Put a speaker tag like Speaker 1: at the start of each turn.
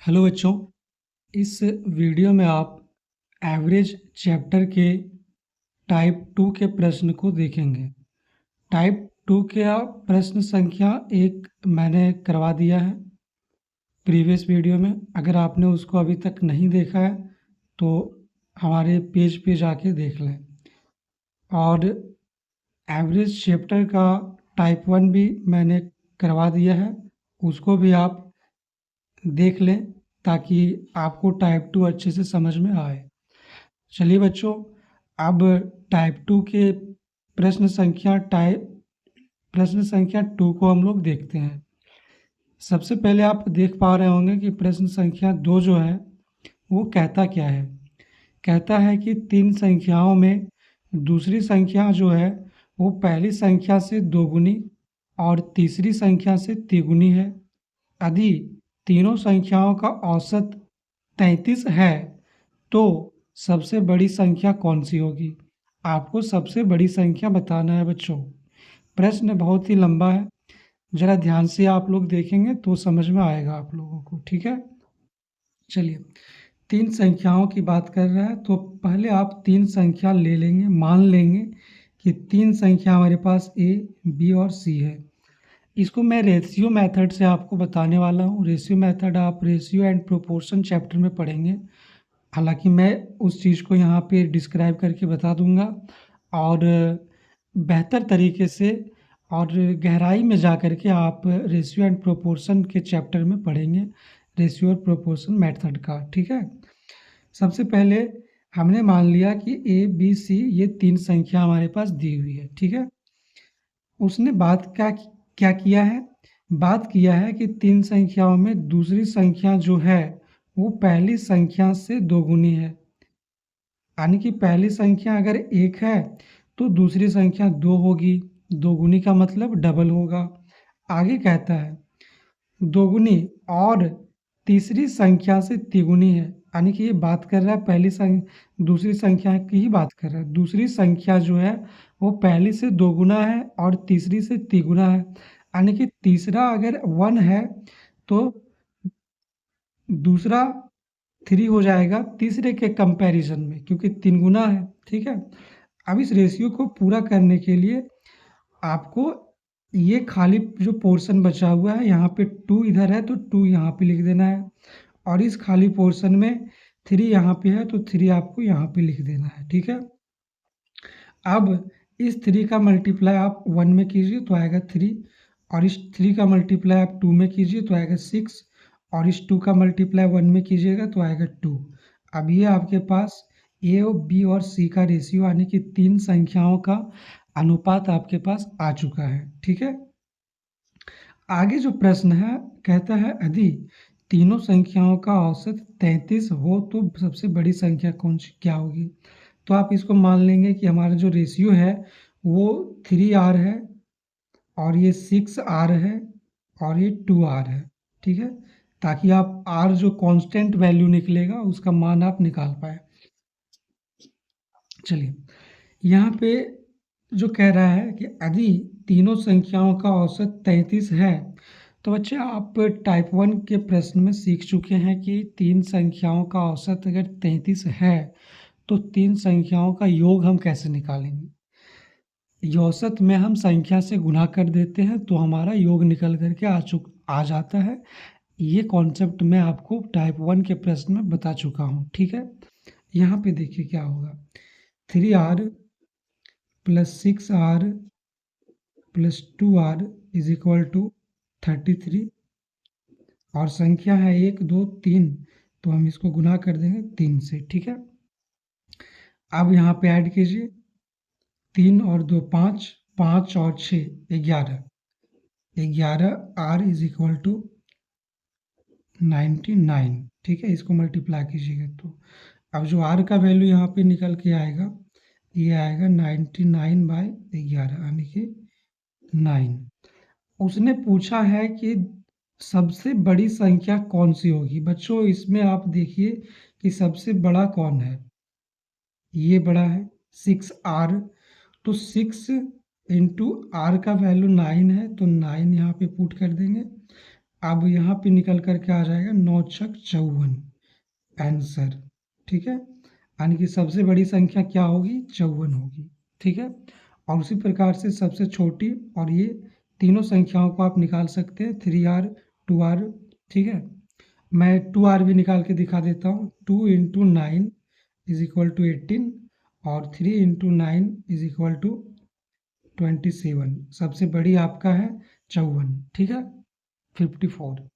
Speaker 1: Hello बच्चों, इस video में आप एवरेज चैप्टर के टाइप 2 के प्रश्न को देखेंगे। टाइप 2 का प्रश्न संख्या 1 मैंने करवा दिया है प्रीवियस वीडियो में। अगर आपने उसको अभी तक नहीं देखा है तो हमारे पेज पे जाके देख लें। और एवरेज चैप्टर का टाइप 1 भी मैंने करवा दिया है, उसको भी आप देख लें ताकि आपको टाइप 2 अच्छे से समझ में आए। चलिए बच्चों, अब टाइप 2 के प्रश्न संख्या 2 को हम लोग देखते हैं। सबसे पहले आप देख पा रहे होंगे कि प्रश्न संख्या 2 जो है वो कहता क्या है। कहता है कि तीन संख्याओं में दूसरी संख्या जो है वो पहली संख्या से दोगुनी और तीसरी संख्या से तिगुनी है। यदि तीनों संख्याओं का औसत 33 है तो सबसे बड़ी संख्या कौन सी होगी। आपको सबसे बड़ी संख्या बताना है बच्चों। प्रश्न बहुत ही लंबा है, ज़रा ध्यान से आप लोग देखेंगे तो समझ में आएगा आप लोगों को। ठीक है, चलिए तीन संख्याओं की बात कर रहा है तो पहले आप तीन संख्या ले लेंगे, मान लेंगे कि तीन संख्या हमारे पास ए, बी और सी है। इसको मैं रेशियो मेथड से आपको बताने वाला हूँ। रेशियो मेथड आप रेशियो एंड प्रोपोर्शन चैप्टर में पढ़ेंगे। हालांकि मैं उस चीज़ को यहाँ पे डिस्क्राइब करके बता दूंगा और बेहतर तरीके से और गहराई में जा कर के आप रेशियो एंड प्रोपोर्शन के चैप्टर में पढ़ेंगे रेशियो और प्रोपोर्शन मेथड का। ठीक है, सबसे पहले हमने मान लिया कि ए बी सी ये तीन संख्या हमारे पास दी हुई है। ठीक है, उसने बात क्या किया है, बात किया है कि तीन संख्याओं में दूसरी संख्या जो है वो पहली संख्या से दोगुनी है। यानी कि पहली संख्या अगर एक है तो दूसरी संख्या दो होगी। दोगुनी का मतलब डबल होगा। आगे कहता है दोगुनी और तीसरी संख्या से तिगुनी है। यानी कि ये बात कर रहा है दूसरी संख्या की ही बात कर रहा है। दूसरी संख्या जो है वो पहली से दोगुना है और तीसरी से तिगुना है। यानी कि तीसरा अगर 1 है तो दूसरा 3 हो जाएगा तीसरे के कंपैरिजन में, क्योंकि 3 गुना है। ठीक है, अब इस रेशियो को पूरा करने के लिए आपको ये खाली जो पोर्शन बचा हुआ है यहाँ पे 2 इधर है तो 2 यहाँ पे लिख देना है, और इस खाली पोर्शन में 3 यहाँ पे है तो 3 आपको यहाँ पे लिख देना है। ठीक है, अब इस 3 का मल्टीप्लाई आप 1 में कीजिए तो आएगा 3, और इस 3 का मल्टीप्लाई आप 2 में कीजिए तो आएगा 6, और इस 2 का मल्टीप्लाई 1 में कीजिएगा तो आएगा 2। अब ये आपके पास ए और बी और सी का रेशियो यानी कि तीन संख्याओं का अनुपात आपके पास आ चुका है। ठीक है, आगे जो प्रश्न है कहता है यदि तीनों संख्याओं का औसत 33 हो तो सबसे बड़ी संख्या कौन सी क्या होगी। तो आप इसको मान लेंगे कि हमारा जो रेशियो है वो 3r है और ये 6r है और ये 2r है। ठीक है, ताकि आप r जो कांस्टेंट वैल्यू निकलेगा उसका मान आप निकाल पाए। चलिए यहाँ पे जो कह रहा है कि यदि तीनों संख्याओं का औसत 33 है तो बच्चे आप टाइप 1 के प्रश्न में सीख चुके हैं कि तीन संख्याओं का औसत अगर 33 है तो तीन संख्याओं का योग हम कैसे निकालेंगे। औसत में हम संख्या से गुणा कर देते हैं तो हमारा योग निकल करके आ जाता है। ये कॉन्सेप्ट मैं आपको टाइप 1 के प्रश्न में बता चुका हूँ। ठीक है, यहाँ पे देखिए क्या होगा, 3r plus 6r plus 2r is equal to 33, और संख्या है 1 2 3 तो हम इसको गुना कर देंगे 3 से। ठीक है, अब यहाँ पे ऐड कीजिए 3 और 2 5, 5 और 6 11, 11r इज इक्वल टू 99। ठीक है, इसको मल्टीप्लाई कीजिएगा तो अब जो r का वैल्यू यहाँ पे निकल के आएगा ये आएगा 99/11 यानी कि 9। उसने पूछा है कि सबसे बड़ी संख्या कौन सी होगी। बच्चों इसमें आप देखिए कि सबसे बड़ा कौन है, ये बड़ा है 6r, तो 6 इंटू आर का वैल्यू 9 है तो 9 यहाँ पे पुट कर देंगे। अब यहाँ पे निकल कर के आ जाएगा 9 छक 54 आंसर। ठीक है, यानी कि सबसे बड़ी संख्या क्या होगी, 54 होगी। ठीक है, और उसी प्रकार से सबसे छोटी, और ये तीनों संख्याओं को आप निकाल सकते हैं, 3r 2r। ठीक है, मैं 2r भी निकाल के दिखा देता हूँ। 2 इंटू 9 इज इक्वल टू 18 और 3 इंटू 9 इज इक्वल टू 27। सबसे बड़ी आपका है 54। ठीक है, 54।